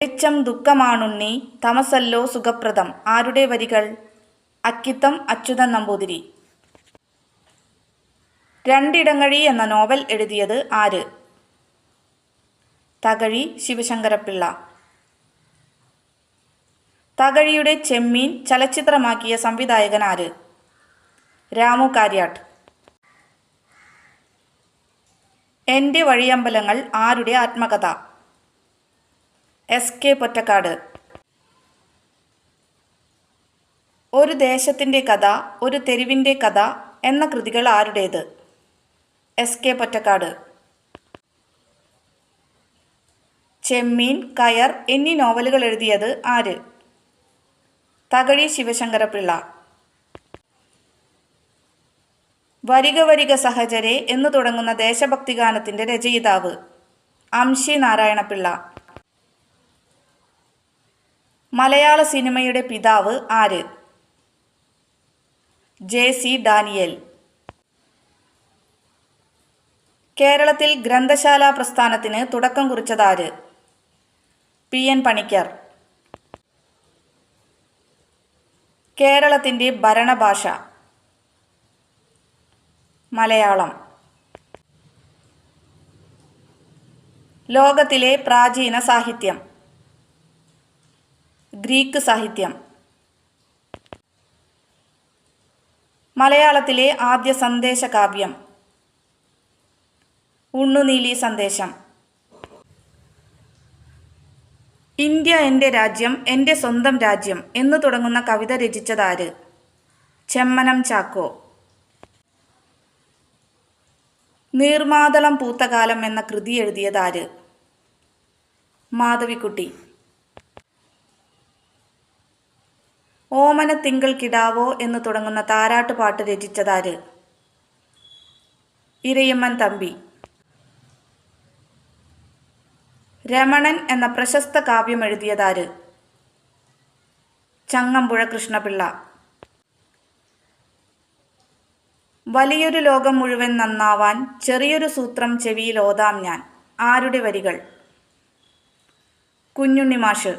വെളിച്ചം ദുഃഖമാണുണ്ണി, തമസല്ലോ സുഖപ്രദം. ആരുടെ വരികൾ? അക്കിത്തം അച്യുതൻ നമ്പൂതിരി. രണ്ടിടങ്ങഴി എന്ന നോവൽ എഴുതിയത് ആര്? തകഴി ശിവശങ്കരപ്പിള്ള. തകഴിയുടെ ചെമ്മീൻ ചലച്ചിത്രമാക്കിയ സംവിധായകൻ ആര്? രാമു കാര്യാട്ട്. എൻ്റെ വഴിയമ്പലങ്ങൾ ആരുടെ ആത്മകഥ? എസ്.കെ. പൊറ്റക്കാട്. ഒരു ദേശത്തിൻ്റെ കഥ, ഒരു തെരുവിൻ്റെ കഥ എന്ന കൃതികൾ ആരുടേത്? എസ്.കെ. പൊറ്റക്കാട്. ചെമ്മീൻ, കയർ എന്നീ നോവലുകൾ എഴുതിയത് ആര്? തകഴി ശിവശങ്കരപ്പിള്ള. വരിക വരിക സഹചരേ എന്നു തുടങ്ങുന്ന ദേശഭക്തി ഗാനത്തിൻ്റെ രചയിതാവ്? അംശി നാരായണപിള്ള. മലയാള സിനിമയുടെ പിതാവ് ആര്? ജെ.സി. ഡാനിയേൽ. കേരളത്തിൽ ഗ്രന്ഥശാല പ്രസ്ഥാനത്തിന് തുടക്കം കുറിച്ചതാര്? പി.എൻ. പണിക്കർ. കേരളത്തിൻ്റെ ഭരണഭാഷ? മലയാളം. ലോകത്തിലെ പ്രാചീന സാഹിത്യം? ഗ്രീക്ക് സാഹിത്യം. മലയാളത്തിലെ ആദ്യ സന്ദേശകാവ്യം? ഉണ്ണുനീലി സന്ദേശം. ഇന്ത്യ എൻ്റെ രാജ്യം, എൻ്റെ സ്വന്തം രാജ്യം എന്നു തുടങ്ങുന്ന കവിത രചിച്ചതാര്? ചെമ്മനം ചാക്കോ. നീർമാതളം പൂത്തകാലം എന്ന കൃതി എഴുതിയതാര്? മാധവിക്കുട്ടി. ഓമന തിങ്കൾ കിടാവോ എന്ന് തുടങ്ങുന്ന താരാട്ടുപാട്ട് രചിച്ചതാര്? ഇരയിമ്മൻ തമ്പി. രമണൻ എന്ന പ്രശസ്ത കാവ്യം എഴുതിയതാര്? ചങ്ങമ്പുഴ കൃഷ്ണപിള്ള. വലിയൊരു ലോകം മുഴുവൻ നന്നാവാൻ ചെറിയൊരു സൂത്രം ചെവിയിൽ ഓതാം ഞാൻ. ആരുടെ വരികൾ? കുഞ്ഞുണ്ണി മാഷ്.